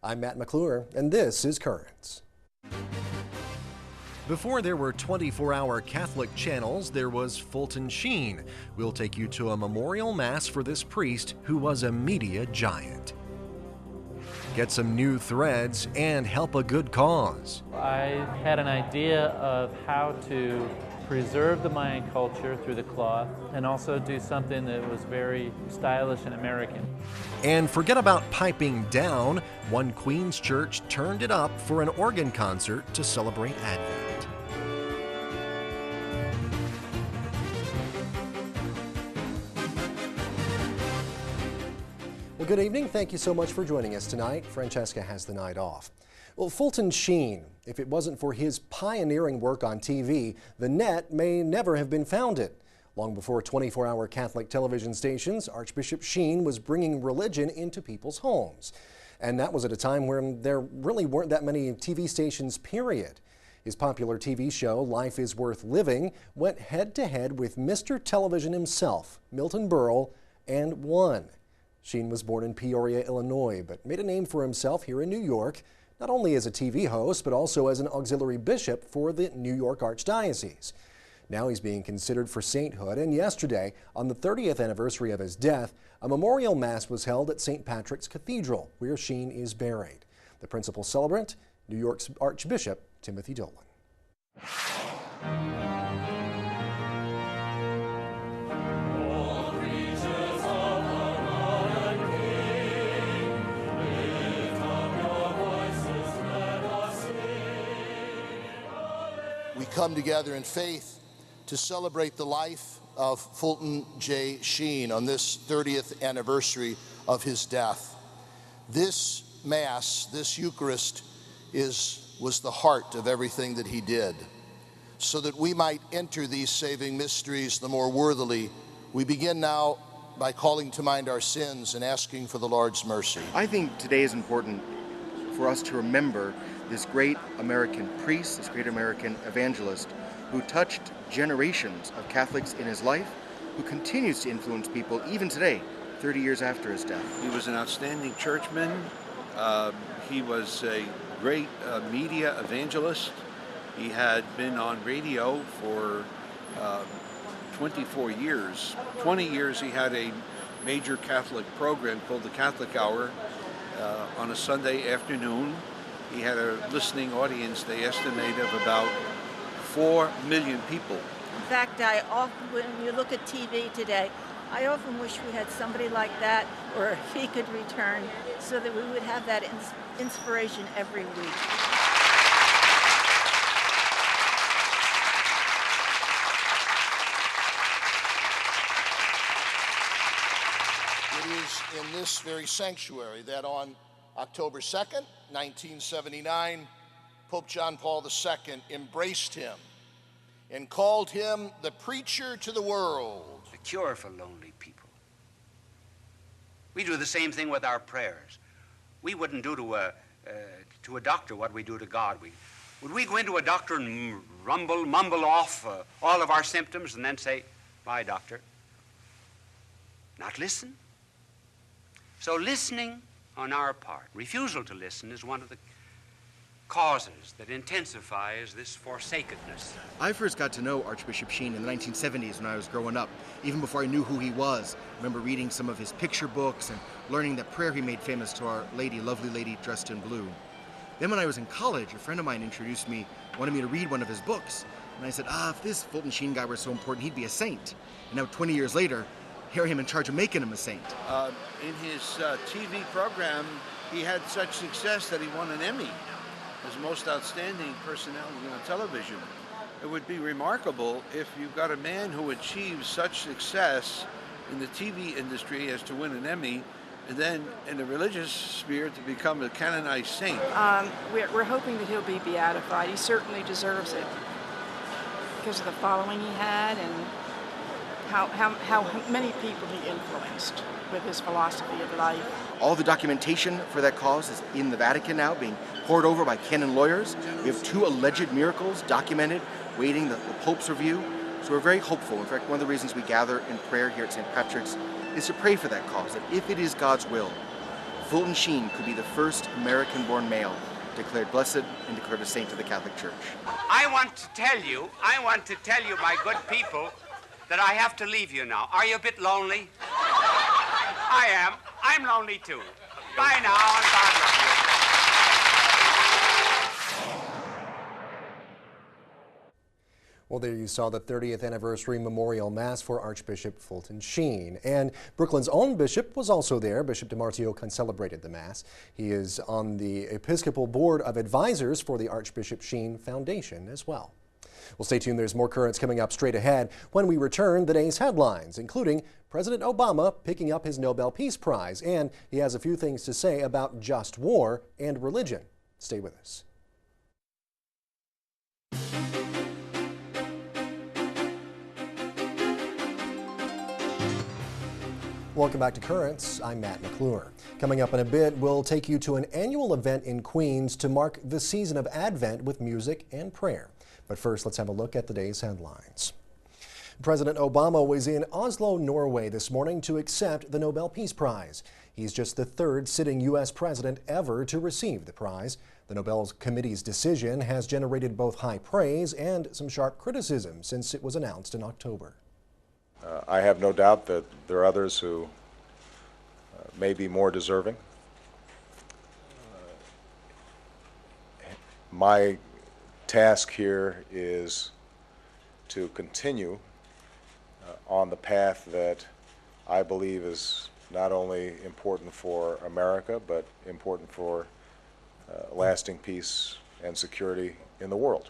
I'm Matt McClure, and this is Currents. Before there were 24-hour Catholic channels, there was Fulton Sheen. We'll take you to a memorial mass for this priest who was a media giant. Get some new threads and help a good cause. I had an idea of how to preserve the Mayan culture through the cloth and also do something that was very stylish and American. And forget about piping down. One Queen's Church turned it up for an organ concert to celebrate Advent. Well, good evening. Thank you so much for joining us tonight. Francesca has the night off. Well, Fulton Sheen, if it wasn't for his pioneering work on TV, the net may never have been founded. Long before 24-hour Catholic television stations, Archbishop Sheen was bringing religion into people's homes. And that was at a time when there really weren't that many TV stations, period. His popular TV show, Life is Worth Living, went head-to-head with Mr. Television himself, Milton Berle, and won. Sheen was born in Peoria, Illinois, but made a name for himself here in New York, not only as a TV host, but also as an auxiliary bishop for the New York Archdiocese. Now he's being considered for sainthood, and yesterday, on the 30th anniversary of his death, a memorial mass was held at St. Patrick's Cathedral, where Sheen is buried. The principal celebrant, New York's Archbishop Timothy Dolan. We come together in faith to celebrate the life of Fulton J. Sheen on this 30th anniversary of his death. This Mass, this Eucharist, was the heart of everything that he did. So that we might enter these saving mysteries the more worthily, we begin now by calling to mind our sins and asking for the Lord's mercy. I think today is important for us to remember this great American priest, this great American evangelist who touched generations of Catholics in his life, who continues to influence people even today, 30 years after his death. He was an outstanding churchman. He was a great media evangelist. He had been on radio for 24 years. 20 years he had a major Catholic program called the Catholic Hour on a Sunday afternoon. He had a listening audience, they estimate, of about 4 million people. In fact, when you look at TV today, I often wish we had somebody like that, or if he could return, so that we would have that inspiration every week. It is in this very sanctuary that on October 2nd, 1979, Pope John Paul II embraced him and called him the preacher to the world. The cure for lonely people. We do the same thing with our prayers. We wouldn't do to a doctor what we do to God. Would we go into a doctor and mumble off all of our symptoms and then say, "Bye, doctor"? Not listen. So listening on our part, refusal to listen, is one of the causes that intensifies this forsakenness. I first got to know Archbishop Sheen in the 1970s when I was growing up, even before I knew who he was. I remember reading some of his picture books and learning that prayer he made famous to Our Lady, lovely lady dressed in blue. Then when I was in college, a friend of mine introduced me, wanted me to read one of his books. And I said, if this Fulton Sheen guy were so important, he'd be a saint. And now 20 years later, here I am in charge of making him a saint. In his TV program, he had such success that he won an Emmy as most outstanding personality on television. It would be remarkable if you've got a man who achieves such success in the TV industry as to win an Emmy, and then in the religious sphere to become a canonized saint. We're hoping that he'll be beatified. He certainly deserves it because of the following he had and how many people he influenced with his philosophy of life. All the documentation for that cause is in the Vatican now, being pored over by canon lawyers. We have 2 alleged miracles documented, waiting the Pope's review. So we're very hopeful. In fact, one of the reasons we gather in prayer here at St. Patrick's is to pray for that cause, that if it is God's will, Fulton Sheen could be the first American-born male declared blessed and declared a saint of the Catholic Church. I want to tell you, my good people, that I have to leave you now. Are you a bit lonely? I am. I'm lonely too. Bye now, and God bless you. Well, there you saw the 30th anniversary memorial mass for Archbishop Fulton Sheen. And Brooklyn's own bishop was also there. Bishop DiMartio celebrated the mass. He is on the Episcopal Board of Advisors for the Archbishop Sheen Foundation as well. Well, stay tuned. There's more currents coming up straight ahead when we return the day's headlines, including President Obama picking up his Nobel Peace Prize. And he has a few things to say about just war and religion. Stay with us. Welcome back to Currents. I'm Matt McClure. Coming up in a bit, we'll take you to an annual event in Queens to mark the season of Advent with music and prayer. But first, let's have a look at the day's headlines. President Obama was in Oslo, Norway this morning to accept the Nobel Peace Prize. He's just the third sitting U.S. president ever to receive the prize. The Nobel Committee's decision has generated both high praise and some sharp criticism since it was announced in October. I have no doubt that there are others who may be more deserving. My task here is to continue on the path that I believe is not only important for America, but important for lasting peace and security in the world.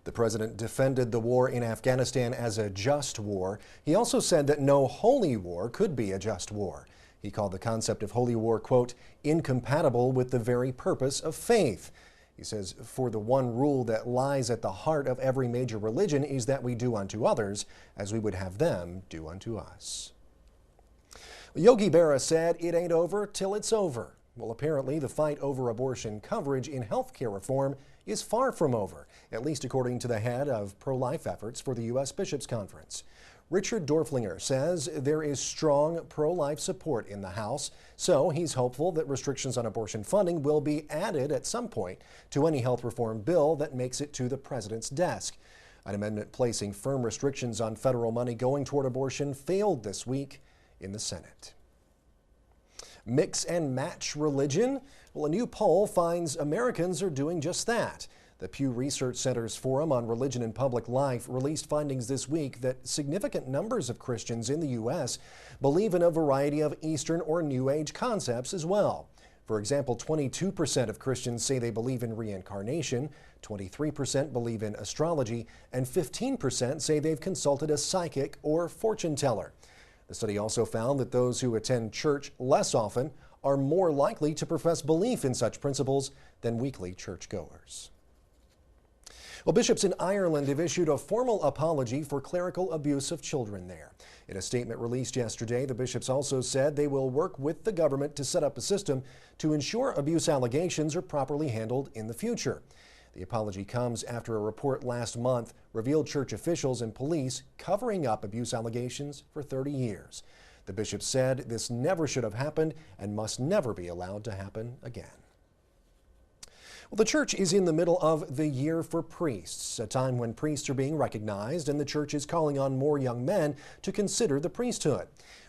The president defended the war in Afghanistan as a just war. He also said that no holy war could be a just war. He called the concept of holy war, quote, incompatible with the very purpose of faith. He says, for the one rule that lies at the heart of every major religion is that we do unto others as we would have them do unto us. Yogi Berra said it ain't over till it's over. Well, apparently the fight over abortion coverage in health care reform is far from over, at least according to the head of pro-life efforts for the U.S. Bishops' Conference. Richard Dorflinger says there is strong pro-life support in the House, so he's hopeful that restrictions on abortion funding will be added at some point to any health reform bill that makes it to the president's desk. An amendment placing firm restrictions on federal money going toward abortion failed this week in the Senate. Mix and match religion? Well, a new poll finds Americans are doing just that. The Pew Research Center's Forum on Religion and Public Life released findings this week that significant numbers of Christians in the U.S. believe in a variety of Eastern or New Age concepts as well. For example, 22% of Christians say they believe in reincarnation, 23% believe in astrology, and 15% say they've consulted a psychic or fortune teller. The study also found that those who attend church less often are more likely to profess belief in such principles than weekly churchgoers. Well, bishops in Ireland have issued a formal apology for clerical abuse of children there. In a statement released yesterday, the bishops also said they will work with the government to set up a system to ensure abuse allegations are properly handled in the future. The apology comes after a report last month revealed church officials and police covering up abuse allegations for 30 years. The bishop said this never should have happened and must never be allowed to happen again. Well, the church is in the middle of the Year for Priests, a time when priests are being recognized and the church is calling on more young men to consider the priesthood.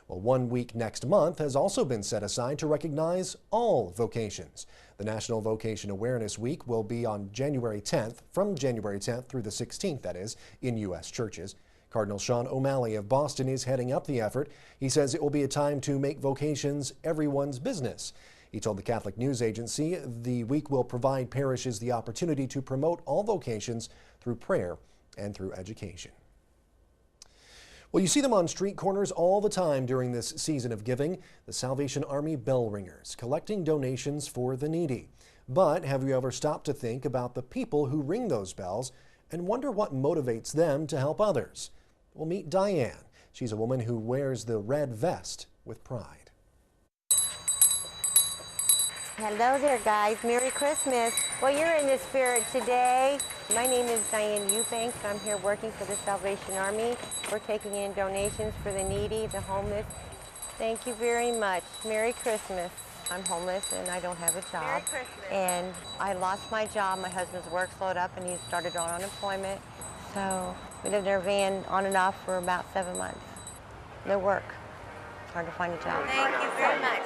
Well, 1 week next month has also been set aside to recognize all vocations. The National Vocation Awareness Week will be on January 10th, from January 10th through the 16th, that is, in U.S. churches. Cardinal Sean O'Malley of Boston is heading up the effort. He says it will be a time to make vocations everyone's business. He told the Catholic News Agency the week will provide parishes the opportunity to promote all vocations through prayer and through education. Well, you see them on street corners all the time during this season of giving, the Salvation Army bell ringers, collecting donations for the needy. But have you ever stopped to think about the people who ring those bells and wonder what motivates them to help others? Well, meet Diane. She's a woman who wears the red vest with pride. Hello there, guys. Merry Christmas. Well, you're in the spirit today. My name is Diane Eubanks. I'm here working for the Salvation Army. We're taking in donations for the needy, the homeless. Thank you very much. Merry Christmas. I'm homeless and I don't have a job. And I lost my job. My husband's work slowed up and he started on unemployment. So we lived in our van on and off for about 7 months. No work. Hard to find a job. Thank you very much.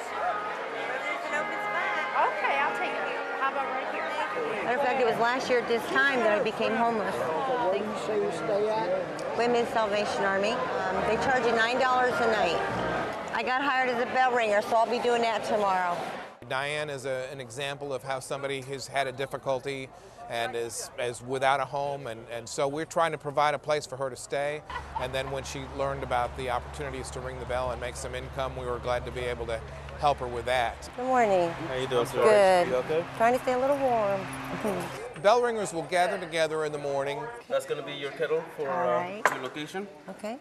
There's an open spot. Okay, I'll take it. How about right here? Matter of fact, it was last year at this time that I became homeless. Where do you say you stay at? Women's Salvation Army. They charge you $9 a night. I got hired as a bell ringer, so I'll be doing that tomorrow. Diane is an example of how somebody who's had a difficulty and is without a home, and so we're trying to provide a place for her to stay. And then when she learned about the opportunities to ring the bell and make some income, we were glad to be able to help her with that. Good morning. How you doing, sir? Good. You okay? Trying to stay a little warm. Bell ringers will gather together in the morning. That's going to be your kettle for your location. Okay.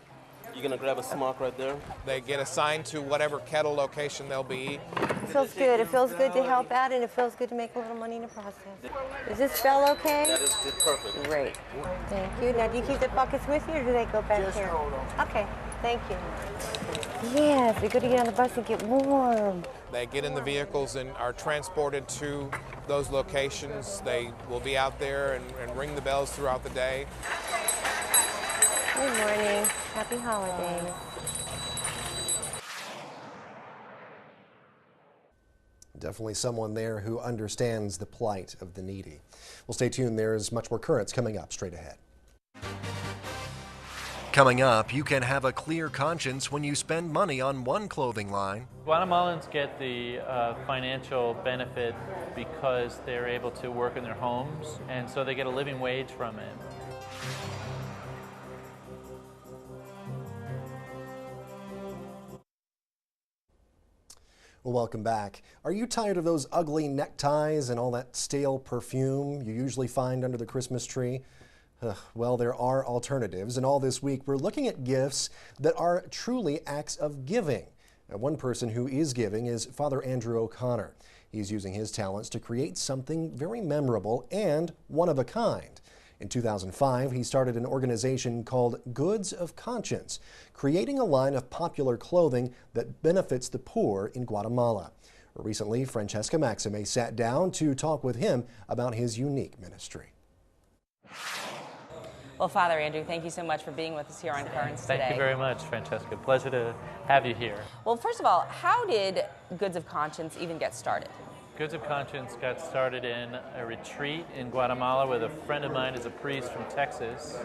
You're going to grab a smock right there. They get assigned to whatever kettle location they'll be. It feels good. It feels good to help out, and it feels good to make a little money in the process. Is this bell okay? That is perfect. Great. Thank you. Now, do you keep the buckets with you, or do they go back Just here? hold on. Okay. Thank you. Yes, we're good to get on the bus and get warm. They get in the vehicles and are transported to those locations. They will be out there and ring the bells throughout the day. Good morning. Happy holidays. Definitely someone there who understands the plight of the needy. Well, stay tuned. There's much more currents coming up straight ahead. Coming up, you can have a clear conscience when you spend money on one clothing line. Guatemalans get the financial benefit because they're able to work in their homes, and so they get a living wage from it. Well, welcome back. Are you tired of those ugly neckties and all that stale perfume you usually find under the Christmas tree? Well, there are alternatives, and all this week we're looking at gifts that are truly acts of giving. Now, one person who is giving is Father Andrew O'Connor. He's using his talents to create something very memorable and one of a kind. In 2005, he started an organization called Goods of Conscience, creating a line of popular clothing that benefits the poor in Guatemala. Recently, Francesca Maxime sat down to talk with him about his unique ministry. Well, Father Andrew, thank you so much for being with us here on Currents today. Thank you very much, Francesca. Pleasure to have you here. Well, first of all, how did Goods of Conscience even get started? Goods of Conscience got started in a retreat in Guatemala with a friend of mine is a priest from Texas.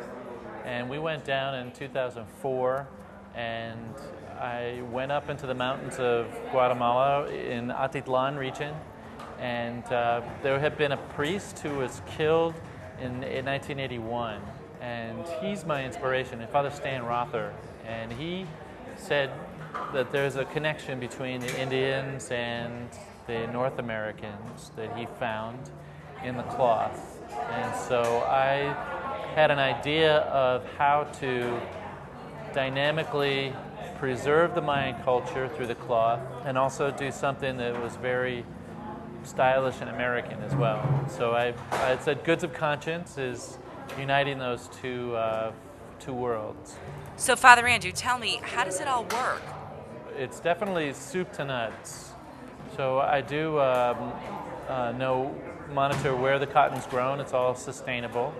And we went down in 2004, and I went up into the mountains of Guatemala in Atitlan region. And there had been a priest who was killed in 1981. And he's my inspiration, Father Stan Rother. And he said that there's a connection between the Indians and the North Americans that he found in the cloth. And so I had an idea of how to dynamically preserve the Mayan culture through the cloth and also do something that was very stylish and American as well. So I said Goods of Conscience is uniting those two worlds. So, Father Andrew, tell me, how does it all work? It's definitely soup to nuts. So I do monitor where the cotton's grown. It's all sustainable.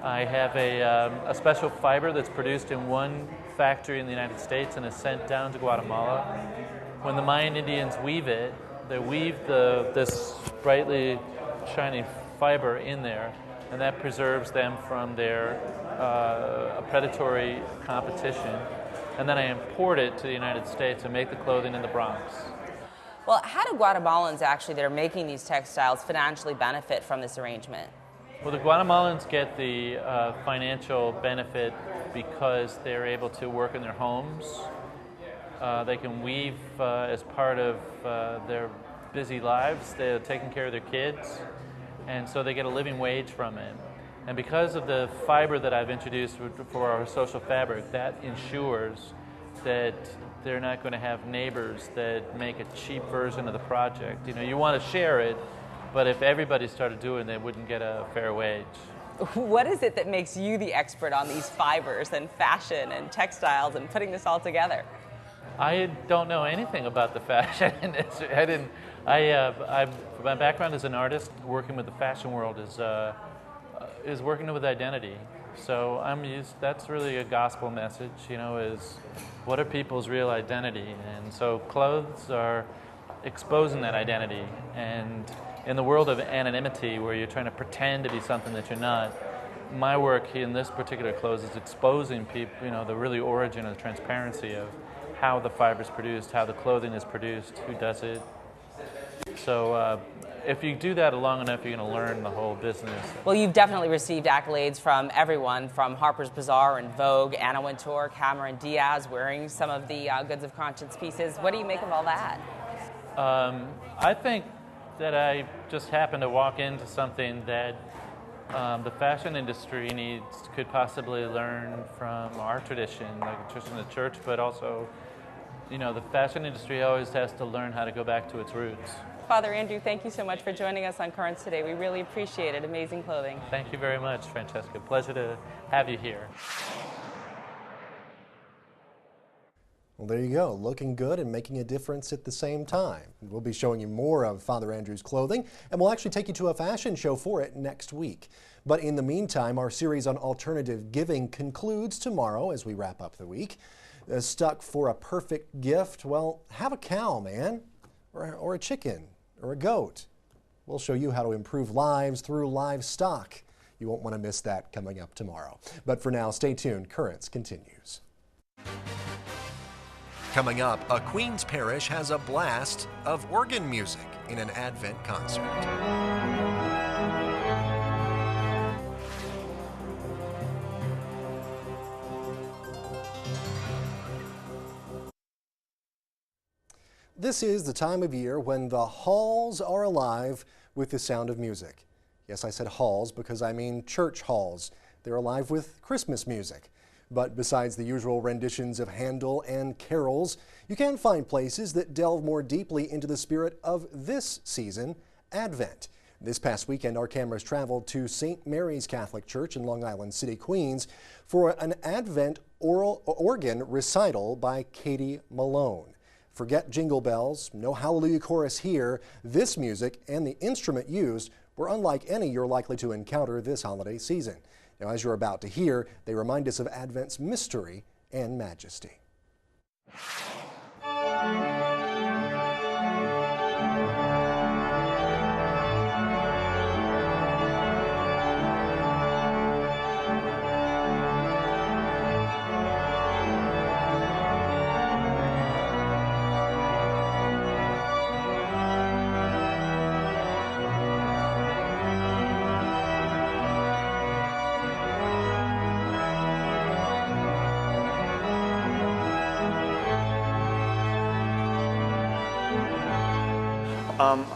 I have a special fiber that's produced in one factory in the United States and is sent down to Guatemala. When the Mayan Indians weave it, they weave this brightly shining fiber in there, and that preserves them from their predatory competition. And then I import it to the United States and make the clothing in the Bronx. Well, how do Guatemalans actually that are making these textiles financially benefit from this arrangement? Well, the Guatemalans get the financial benefit because they're able to work in their homes. They can weave as part of their busy lives. They're taking care of their kids, and so they get a living wage from it. And because of the fiber that I've introduced for our social fabric, that ensures that they're not going to have neighbors that make a cheap version of the project. You know, you want to share it, but if everybody started doing it, they wouldn't get a fair wage. What is it that makes you the expert on these fibers and fashion and textiles and putting this all together? I don't know anything about the fashion industry. My background as an artist, working with the fashion world is working with identity. So that's really a gospel message, is what are people's real identity? And so clothes are exposing that identity. And in the world of anonymity, where you're trying to pretend to be something that you're not, my work in this particular clothes is exposing people, the really origin of the transparency of how the fiber is produced, how the clothing is produced, who does it. So if you do that long enough, you're going to learn the whole business. Well, you've definitely received accolades from everyone, from Harper's Bazaar and Vogue, Anna Wintour, Cameron Diaz, wearing some of the Goods of Conscience pieces. What do you make of all that? I think that I just happened to walk into something that the fashion industry could possibly learn from our tradition, like the tradition of the church, but also, the fashion industry always has to learn how to go back to its roots. Father Andrew, thank you so much for joining us on Currents today. We really appreciate it. Amazing clothing. Thank you very much, Francesca. Pleasure to have you here. Well, there you go, looking good and making a difference at the same time. We'll be showing you more of Father Andrew's clothing, and we'll actually take you to a fashion show for it next week. But in the meantime, our series on alternative giving concludes tomorrow as we wrap up the week. Stuck for a perfect gift? Well, have a cow, man, or a chicken, or a goat. We'll show you how to improve lives through livestock. You won't want to miss that coming up tomorrow. But for now, stay tuned. Currents continues. Coming up, a Queens parish has a blast of organ music in an Advent concert. This is the time of year when the halls are alive with the sound of music. Yes, I said halls because I mean church halls. They're alive with Christmas music. But besides the usual renditions of Handel and carols, you can find places that delve more deeply into the spirit of this season, Advent. This past weekend, our cameras traveled to St. Mary's Catholic Church in Long Island City, Queens, for an Advent organ recital by Katie Malone. Forget jingle bells, no hallelujah chorus here. This music and the instrument used were unlike any you're likely to encounter this holiday season. Now, as you're about to hear, they remind us of Advent's mystery and majesty.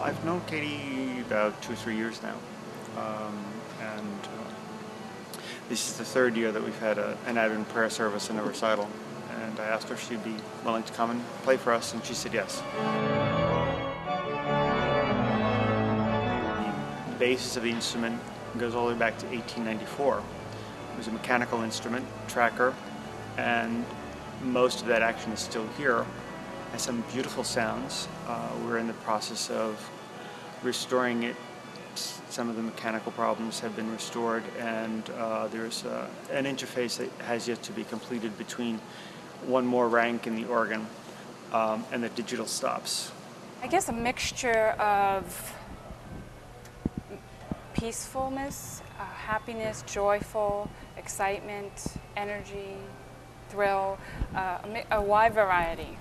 I've known Katie about 2 or 3 years now, this is the third year that we've had an Advent prayer service and a recital, and I asked her if she'd be willing to come and play for us, and she said yes. The basis of the instrument goes all the way back to 1894. It was a mechanical instrument, tracker, and most of that action is still here. Has some beautiful sounds. We're in the process of restoring it. Some of the mechanical problems have been restored, and there's an interface that has yet to be completed between one more rank in the organ and the digital stops. I guess a mixture of peacefulness, happiness, joyful, excitement, energy, thrill, a wide variety.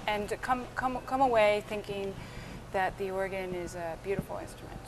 And come away thinking that the organ is a beautiful instrument.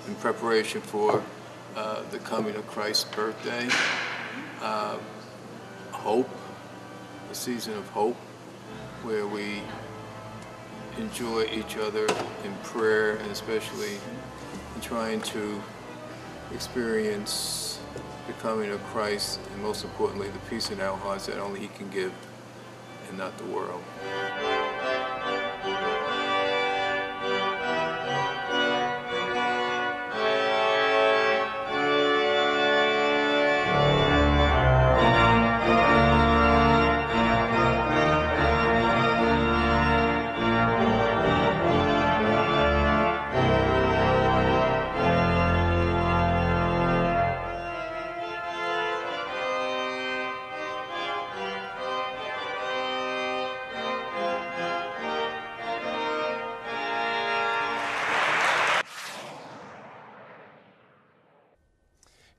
In preparation for the coming of Christ's birthday, hope, a season of hope, where we enjoy each other in prayer, and especially in trying to experience the coming of Christ, and most importantly, the peace in our hearts that only He can give and not the world.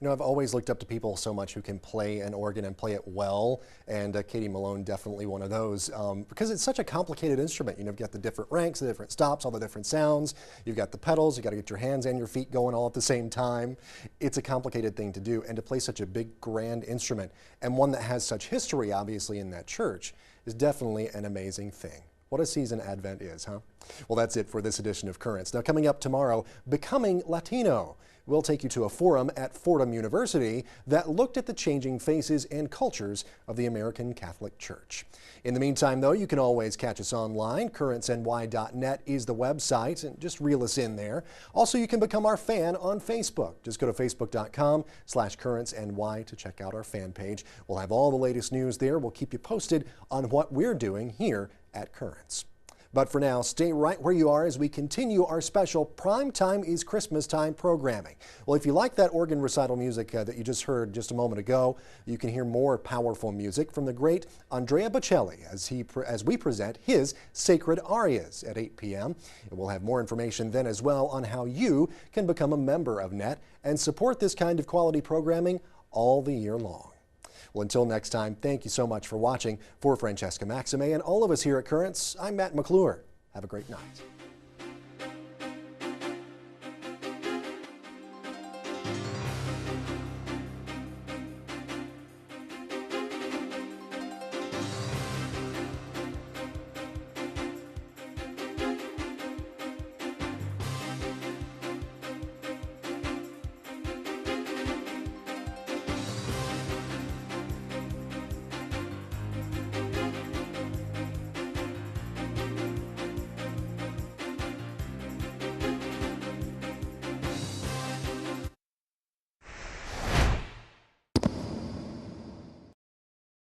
You know, I've always looked up to people so much who can play an organ and play it well, and Katie Malone definitely one of those, because it's such a complicated instrument. You know, you've got the different ranks, the different stops, all the different sounds. You've got the pedals, you've got to get your hands and your feet going all at the same time. It's a complicated thing to do, and to play such a big, grand instrument, and one that has such history, obviously, in that church, is definitely an amazing thing. What a season Advent is, huh? Well, that's it for this edition of Currents. Now, coming up tomorrow, Becoming Latino. We'll take you to a forum at Fordham University that looked at the changing faces and cultures of the American Catholic Church. In the meantime, though, you can always catch us online. CurrentsNY.net is the website, and just reel us in there. Also, you can become our fan on Facebook. Just go to facebook.com/CurrentsNY to check out our fan page. We'll have all the latest news there. We'll keep you posted on what we're doing here at Currents. But for now, stay right where you are as we continue our special Prime Time is Christmas Time programming. Well, if you like that organ recital music that you just heard just a moment ago, you can hear more powerful music from the great Andrea Bocelli as we present his Sacred Arias at 8 p.m. And we'll have more information then as well on how you can become a member of NET and support this kind of quality programming all the year long. Well, until next time, thank you so much for watching. For Francesca Maxime and all of us here at Currents, I'm Matt McClure. Have a great night.